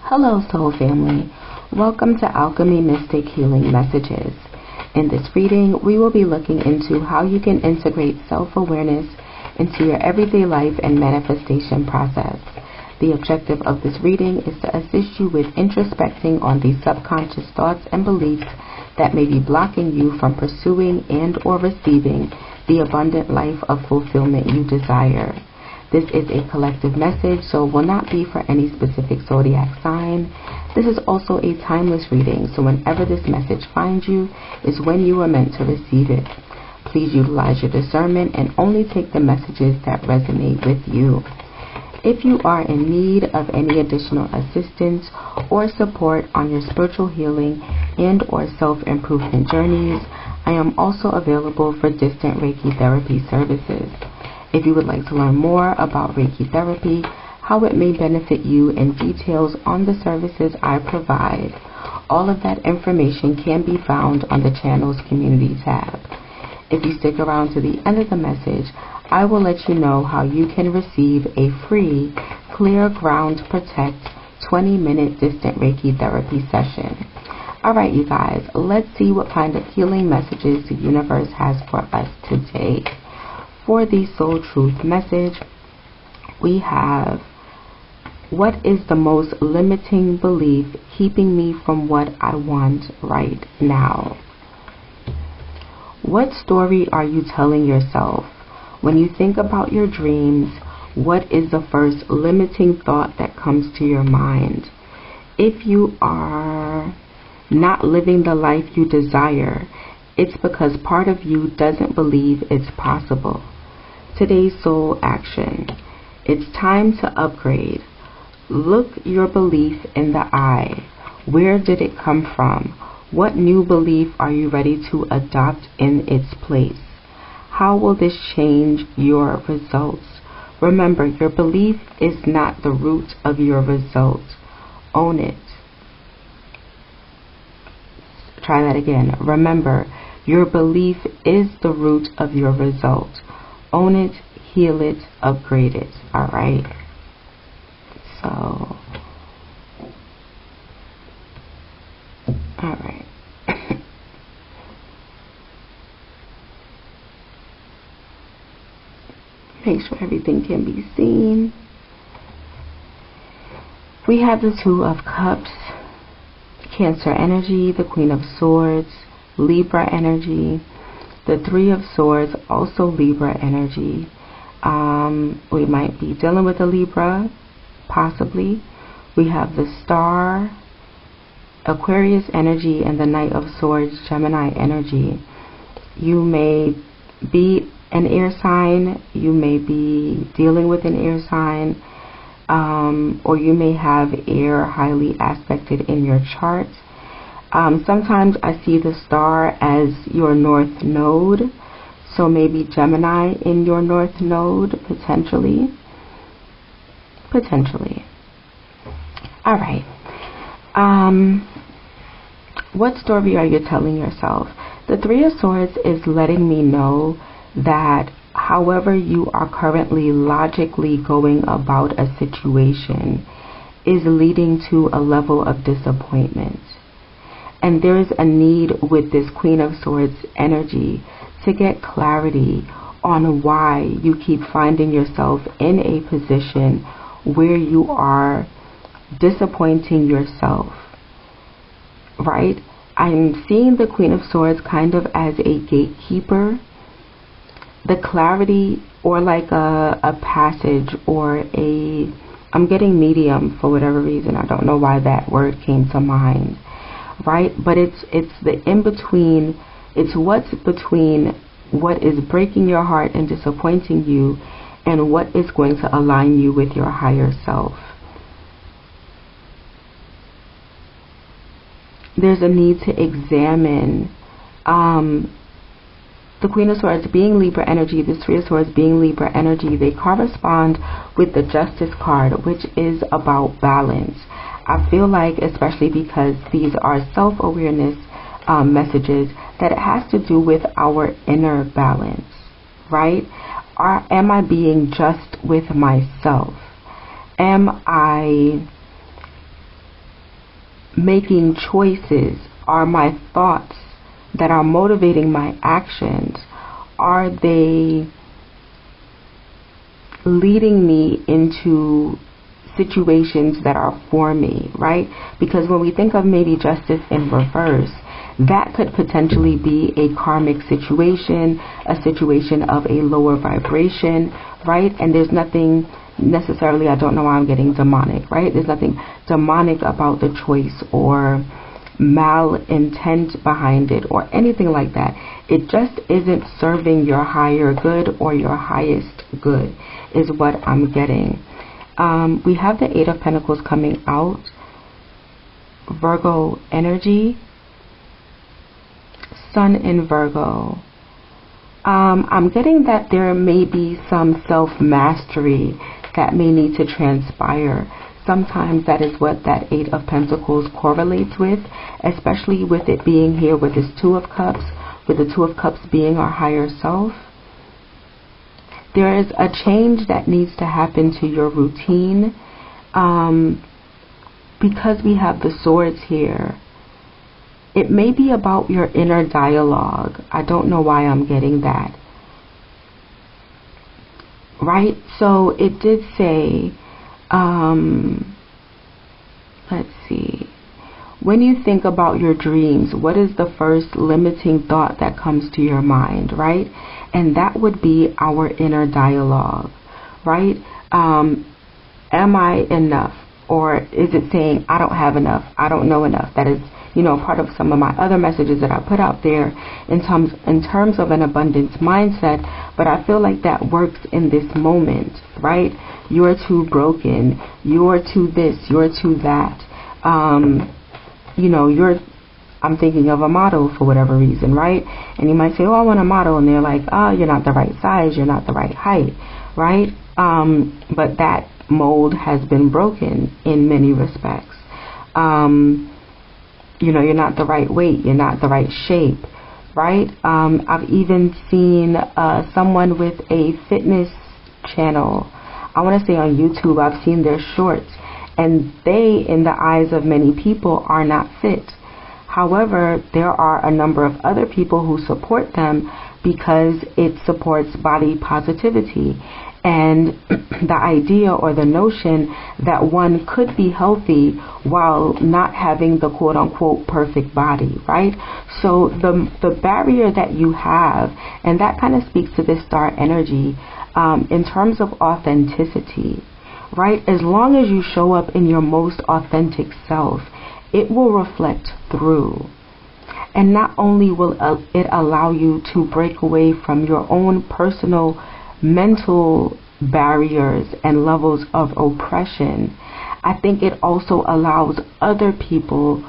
Hello soul family, welcome to Alchemy Mystic Healing Messages. In this reading, we will be looking into how you can integrate self-awareness into your everyday life and manifestation process. The objective of this reading is to assist you with introspecting on the subconscious thoughts and beliefs that may be blocking you from pursuing and or receiving the abundant life of fulfillment you desire. This is a collective message, so it will not be for any specific zodiac sign. This is also a timeless reading, so whenever this message finds you is when you are meant to receive it. Please utilize your discernment and only take the messages that resonate with you. If you are in need of any additional assistance or support on your spiritual healing and or self-improvement journeys, I am also available for distant Reiki Therapy services. If you would like to learn more about Reiki Therapy, how it may benefit you, and details on the services I provide, all of that information can be found on the channel's community tab. If you stick around to the end of the message, I will let you know how you can receive a free Clear Ground Protect 20-minute distant Reiki therapy session. Alright you guys, let's see what kind of healing messages the universe has for us today. For the Soul Truth message, we have, what is the most limiting belief keeping me from what I want right now? What story are you telling yourself? When you think about your dreams, what is the first limiting thought that comes to your mind? If you are not living the life you desire, it's because part of you doesn't believe it's possible. Today's soul action. It's time to upgrade. Look your belief in the eye. Where did it come from? What new belief are you ready to adopt in its place? How will this change your results? Remember, your belief is not the root of your result. Own it. Try that again. Remember, your belief is the root of your result. Own it, heal it, upgrade it. Alright? So, alright. Make sure everything can be seen. We have the Two of Cups, Cancer energy, the Queen of Swords, Libra energy, the Three of Swords, also Libra energy. We might be dealing with a Libra, possibly. We have the Star, Aquarius energy, and the Knight of Swords, Gemini energy. You may be an air sign, you may be dealing with an air sign, or you may have air highly aspected in your chart. Sometimes I see the Star as your North Node, so maybe Gemini in your North Node, potentially. Alright. What story are you telling yourself? The Three of Swords is letting me know that however you are currently logically going about a situation is leading to a level of disappointment. And there is a need with this Queen of Swords energy to get clarity on why you keep finding yourself in a position where you are disappointing yourself. Right? I'm seeing the Queen of Swords kind of as a gatekeeper. The clarity, or like a passage, or I'm getting medium for whatever reason. I don't know why that word came to mind. Right? But it's the in-between. It's what's between what is breaking your heart and disappointing you and what is going to align you with your higher self. There's a need to examine the Queen of Swords being Libra energy, the Three of Swords being Libra energy. They correspond with the Justice card, which is about balance. I feel like, especially because these are self-awareness messages, that it has to do with our inner balance, right? Am I being just with myself? Am I making choices? Are my thoughts that are motivating my actions, are they leading me into situations that are for me, right? Because when we think of maybe justice in reverse, that could potentially be a karmic situation, a situation of a lower vibration, right? And there's nothing necessarily, I don't know why I'm getting demonic, right? There's nothing demonic about the choice or malintent behind it or anything like that. It just isn't serving your higher good or your highest good is what I'm getting. We have the Eight of Pentacles coming out, Virgo energy, Sun in Virgo. I'm getting that there may be some self-mastery that may need to transpire. Sometimes that is what that Eight of Pentacles correlates with, especially with it being here with this Two of Cups, with the Two of Cups being our higher self. There is a change that needs to happen to your routine. Because we have the Swords here, it may be about your inner dialogue. I don't know why I'm getting that. Right? So it did say, let's see. When you think about your dreams, what is the first limiting thought that comes to your mind, right? And that would be our inner dialogue, right? Am I enough? Or is it saying, I don't have enough, I don't know enough? That is, part of some of my other messages that I put out there in terms of an abundance mindset. But I feel like that works in this moment, right? You're too broken, you're too this, you're too that. I'm thinking of a model for whatever reason, right? And you might say, oh, I want a model. And they're like, oh, you're not the right size, you're not the right height, right? But that mold has been broken in many respects. You're not the right weight, you're not the right shape, right? I've even seen someone with a fitness channel, I want to say on YouTube. I've seen their shorts, and they, in the eyes of many people, are not fit. However, there are a number of other people who support them because it supports body positivity and the idea or the notion that one could be healthy while not having the quote-unquote perfect body, right? So the barrier that you have, and that kind of speaks to this star energy in terms of authenticity, right? As long as you show up in your most authentic self, it will reflect through. And not only will it allow you to break away from your own personal mental barriers and levels of oppression, I think it also allows other people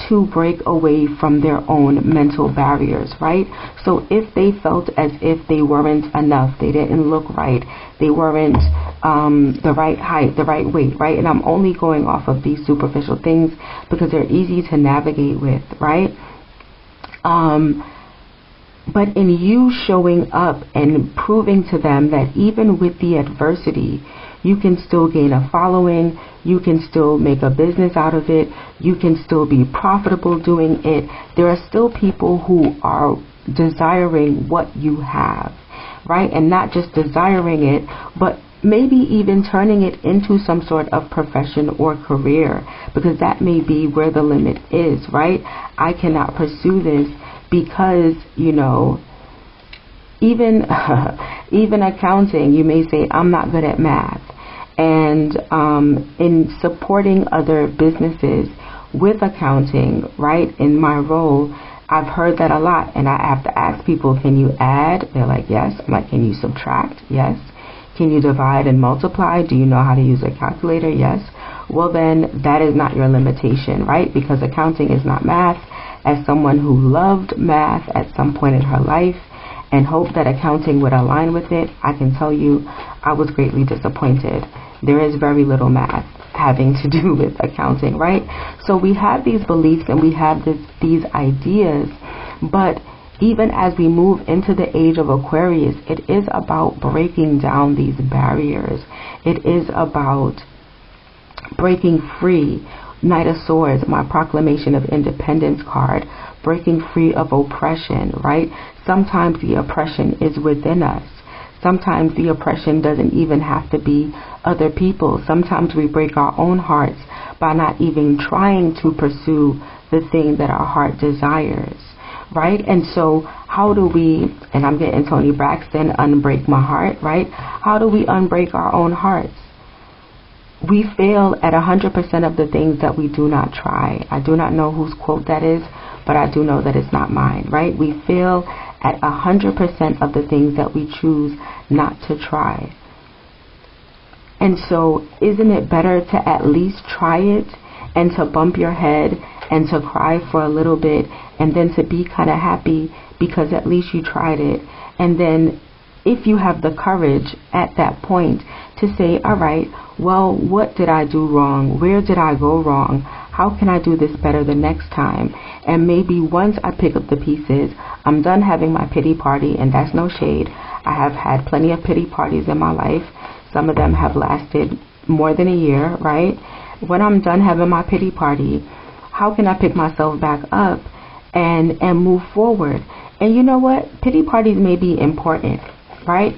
to break away from their own mental barriers, right? So if they felt as if they weren't enough, they didn't look right, they weren't the right height, the right weight, right? And I'm only going off of these superficial things because they're easy to navigate with, right? But in you showing up and proving to them that even with the adversity, you can still gain a following, you can still make a business out of it, you can still be profitable doing it. There are still people who are desiring what you have, right? And not just desiring it, but maybe even turning it into some sort of profession or career, because that may be where the limit is, right? I cannot pursue this because, even accounting, you may say, I'm not good at math. And in supporting other businesses with accounting, right, in my role, I've heard that a lot. And I have to ask people, can you add? They're like, yes. I'm like, can you subtract? Yes. Can you divide and multiply? Do you know how to use a calculator? Yes. Well, then that is not your limitation, right? Because accounting is not math. As someone who loved math at some point in her life and hoped that accounting would align with it, I can tell you I was greatly disappointed. There is very little math having to do with accounting, right? So we have these beliefs and we have these ideas, but even as we move into the age of Aquarius, it is about breaking down these barriers. It is about breaking free. Knight of Swords, my proclamation of independence card, breaking free of oppression, right? Sometimes the oppression is within us. Sometimes the oppression doesn't even have to be other people. Sometimes we break our own hearts by not even trying to pursue the thing that our heart desires, right? And so how do we, and I'm getting Tony Braxton, unbreak my heart, right? How do we unbreak our own hearts? We fail at 100% of the things that we do not try. I do not know whose quote that is, but I do know that it's not mine, right? We fail at 100% of the things that we choose not to try. And so isn't it better to at least try it and to bump your head and to cry for a little bit and then to be kind of happy because at least you tried it? And then if you have the courage at that point to say, all right, well, what did I do wrong? Where did I go wrong? How can I do this better the next time? And maybe once I pick up the pieces, I'm done having my pity party, and that's no shade. I have had plenty of pity parties in my life. Some of them have lasted more than a year, right? When I'm done having my pity party, how can I pick myself back up and move forward? And you know what? Pity parties may be important, right?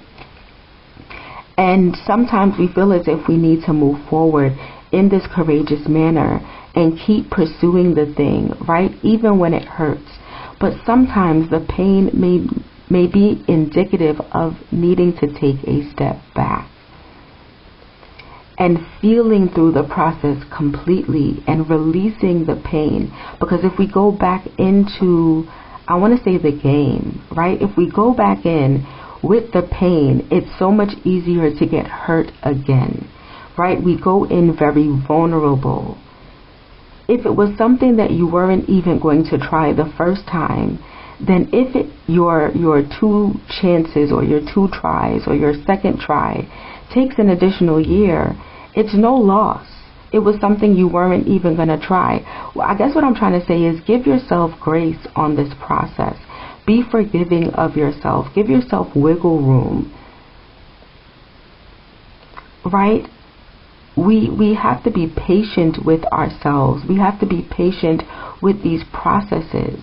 And sometimes we feel as if we need to move forward in this courageous manner and keep pursuing the thing, right? Even when it hurts. But sometimes the pain may be indicative of needing to take a step back and feeling through the process completely and releasing the pain. Because if we go back into, I want to say, the game, right? If we go back in with the pain, it's so much easier to get hurt again, right? We go in very vulnerable. If it was something that you weren't even going to try the first time, then if your 2 chances or your 2 tries or your second try takes an additional year, it's no loss. It was something you weren't even going to try. Well, I guess what I'm trying to say is give yourself grace on this process. Be forgiving of yourself. Give yourself wiggle room. Right? We have to be patient with ourselves. We have to be patient with these processes.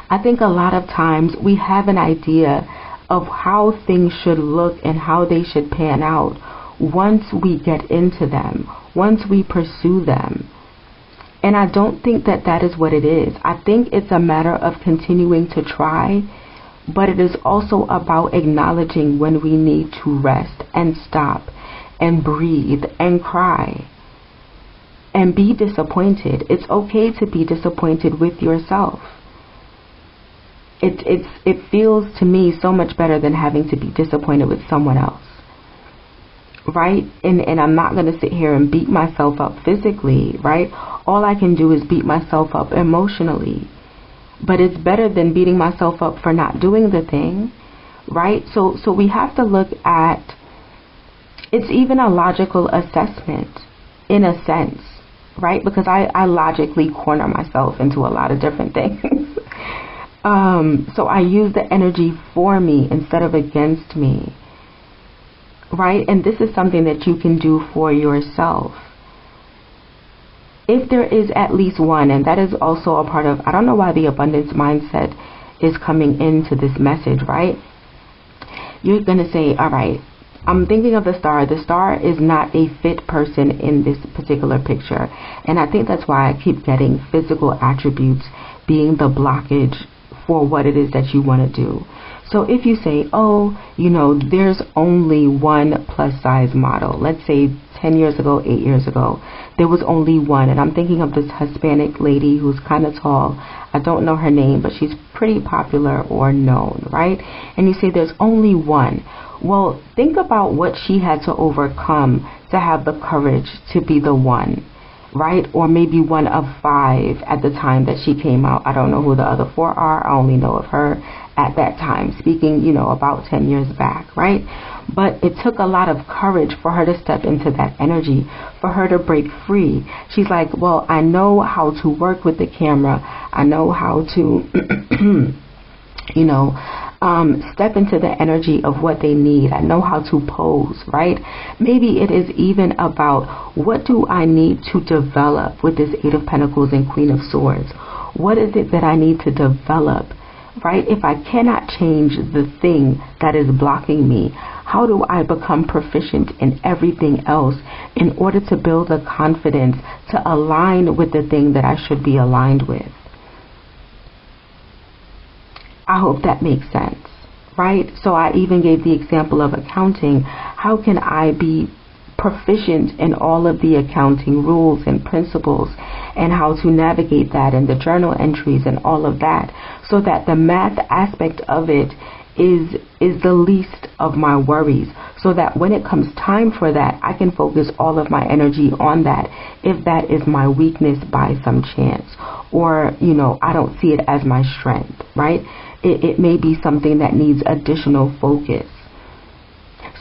I think a lot of times we have an idea of how things should look and how they should pan out once we get into them, once we pursue them. And I don't think that that is what it is. I think it's a matter of continuing to try, but it is also about acknowledging when we need to rest and stop and breathe and cry and be disappointed. It's okay to be disappointed with yourself. It feels to me so much better than having to be disappointed with someone else. Right? And I'm not going to sit here and beat myself up physically, right? All I can do is beat myself up emotionally. But it's better than beating myself up for not doing the thing, right? So we have to look at, it's even a logical assessment in a sense, right? Because I logically corner myself into a lot of different things. So I use the energy for me instead of against me. Right? And this is something that you can do for yourself. If there is at least one, and that is also a part of, I don't know why the abundance mindset is coming into this message, right? You're going to say, all right, I'm thinking of the star. The star is not a fit person in this particular picture. And I think that's why I keep getting physical attributes being the blockage for what it is that you want to do. So if you say, oh, you know, there's only one plus size model. Let's say 10 years ago, 8 years ago, there was only one. And I'm thinking of this Hispanic lady who's kind of tall. I don't know her name, but she's pretty popular or known, right? And you say there's only one. Well, think about what she had to overcome to have the courage to be the one, right? Or maybe one of 5 at the time that she came out. I don't know who the other 4 are. I only know of her at that time, speaking, you know, about 10 years back, right? But it took a lot of courage for her to step into that energy, for her to break free. She's like, well, I know how to work with the camera. I know how to, you know, step into the energy of what they need. I know how to pose, right? Maybe it is even about, what do I need to develop with this Eight of Pentacles and Queen of Swords? What is it that I need to develop, right? If I cannot change the thing that is blocking me, how do I become proficient in everything else in order to build the confidence to align with the thing that I should be aligned with? I hope that makes sense, right? So I even gave the example of accounting. How can I be proficient in all of the accounting rules and principles and how to navigate that and the journal entries and all of that, so that the math aspect of it is the least of my worries, so that when it comes time for that, I can focus all of my energy on that, if that is my weakness by some chance, or I don't see it as my strength, right? It may be something that needs additional focus.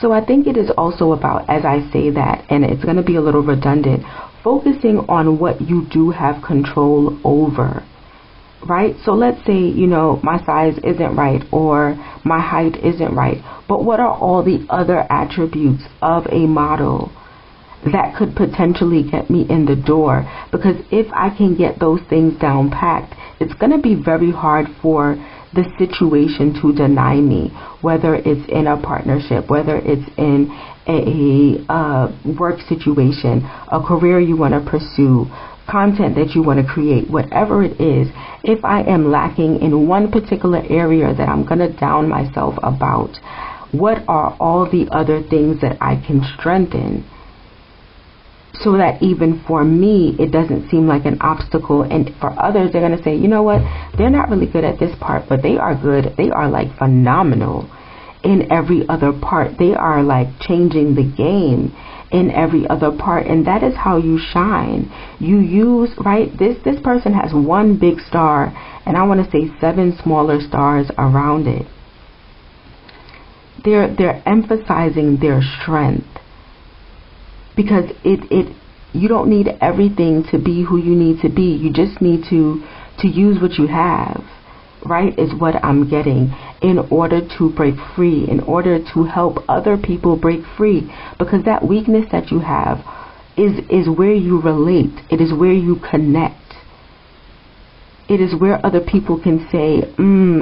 So I think it is also about, as I say that, and it's going to be a little redundant, focusing on what you do have control over, right? So let's say, my size isn't right or my height isn't right, but what are all the other attributes of a model that could potentially get me in the door? Because if I can get those things down packed, it's going to be very hard for the situation to deny me, whether it's in a partnership, whether it's in a work situation, a career you want to pursue, content that you want to create, whatever it is. If I am lacking in one particular area that I'm going to down myself about, what are all the other things that I can strengthen, so that even for me, it doesn't seem like an obstacle. And for others, they're going to say, you know what, they're not really good at this part, but they are good. They are like phenomenal in every other part. They are like changing the game in every other part. And that is how you shine. You use, right, this person has one big star, and I want to say 7 smaller stars around it. They're emphasizing their strength. Because you don't need everything to be who you need to be. You just need to use what you have, right, is what I'm getting, in order to break free, in order to help other people break free. Because that weakness that you have is where you relate. It is where you connect. It is where other people can say,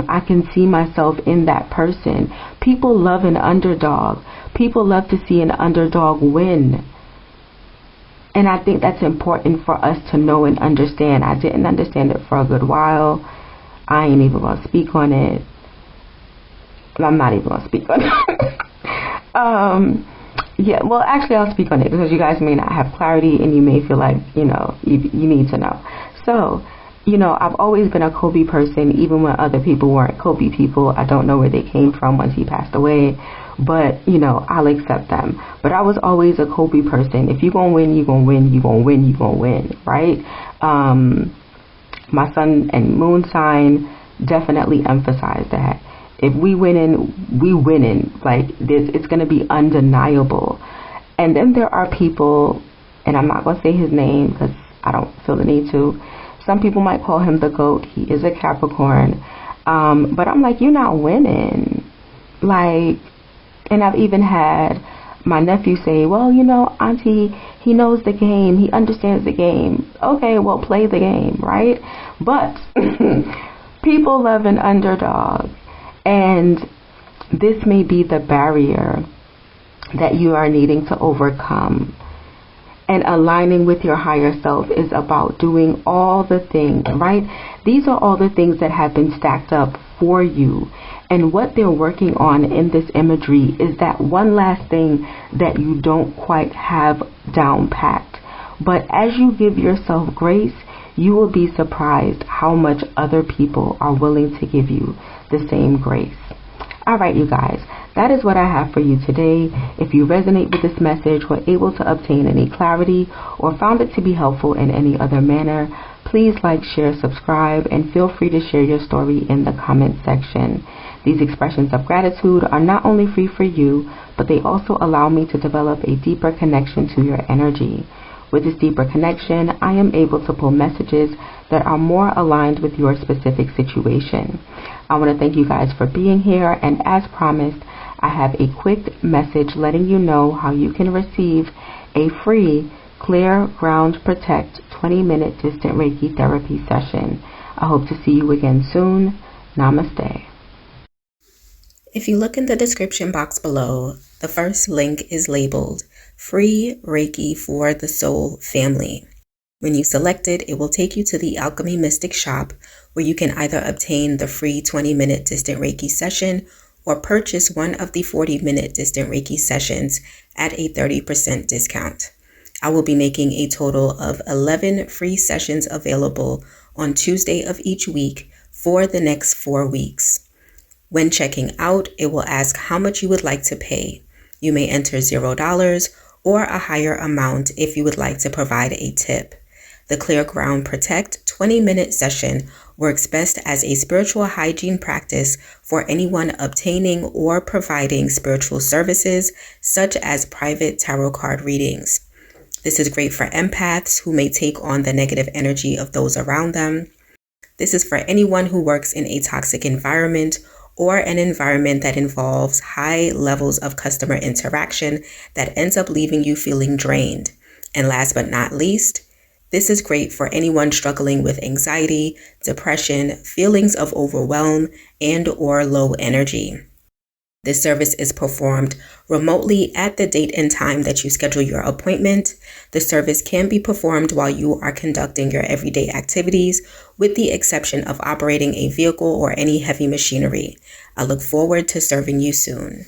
I can see myself in that person. People love an underdog. People love to see an underdog win. And I think that's important for us to know and understand. I didn't understand it for a good while. I ain't even going to speak on it. I'm not even going to speak on it. Yeah, well, actually, I'll speak on it because you guys may not have clarity and you may feel like, you need to know. So, I've always been a Kobe person, even when other people weren't Kobe people. I don't know where they came from once he passed away. But, I'll accept them. But I was always a Kobe person. If you're going to win, you're going to win, you're going to win, you're going to win, right? My sun and moon sign definitely emphasized that. If we winning, we winning. Like, it's going to be undeniable. And then there are people, and I'm not going to say his name because I don't feel the need to. Some people might call him the GOAT. He is a Capricorn. But I'm like, you're not winning. Like, and I've even had my nephew say, well, Auntie, he knows the game. He understands the game. Okay, well, play the game, right? But people love an underdog. And this may be the barrier that you are needing to overcome. And aligning with your higher self is about doing all the things, right? These are all the things that have been stacked up for you. And what they're working on in this imagery is that one last thing that you don't quite have down packed. But as you give yourself grace, you will be surprised how much other people are willing to give you the same grace. All right, you guys, that is what I have for you today. If you resonate with this message, were able to obtain any clarity, or found it to be helpful in any other manner, please like, share, subscribe, and feel free to share your story in the comment section. These expressions of gratitude are not only free for you, but they also allow me to develop a deeper connection to your energy. With this deeper connection, I am able to pull messages that are more aligned with your specific situation. I want to thank you guys for being here, and as promised, I have a quick message letting you know how you can receive a free Clear Ground Protect 20-minute distant Reiki therapy session. I hope to see you again soon. Namaste. If you look in the description box below, the first link is labeled Free Reiki for the Soul Family. When you select it, it will take you to the Alchemy Mystic shop, where you can either obtain the free 20-minute distant Reiki session or purchase one of the 40-minute distant Reiki sessions at a 30% discount. I will be making a total of 11 free sessions available on Tuesday of each week for the next 4 weeks. When checking out, it will ask how much you would like to pay. You may enter $0 or a higher amount if you would like to provide a tip. The Clear Ground Protect 20-minute session works best as a spiritual hygiene practice for anyone obtaining or providing spiritual services, such as private tarot card readings. This is great for empaths who may take on the negative energy of those around them. This is for anyone who works in a toxic environment or an environment that involves high levels of customer interaction that ends up leaving you feeling drained. And last but not least, this is great for anyone struggling with anxiety, depression, feelings of overwhelm, and or low energy. This service is performed remotely at the date and time that you schedule your appointment. The service can be performed while you are conducting your everyday activities, with the exception of operating a vehicle or any heavy machinery. I look forward to serving you soon.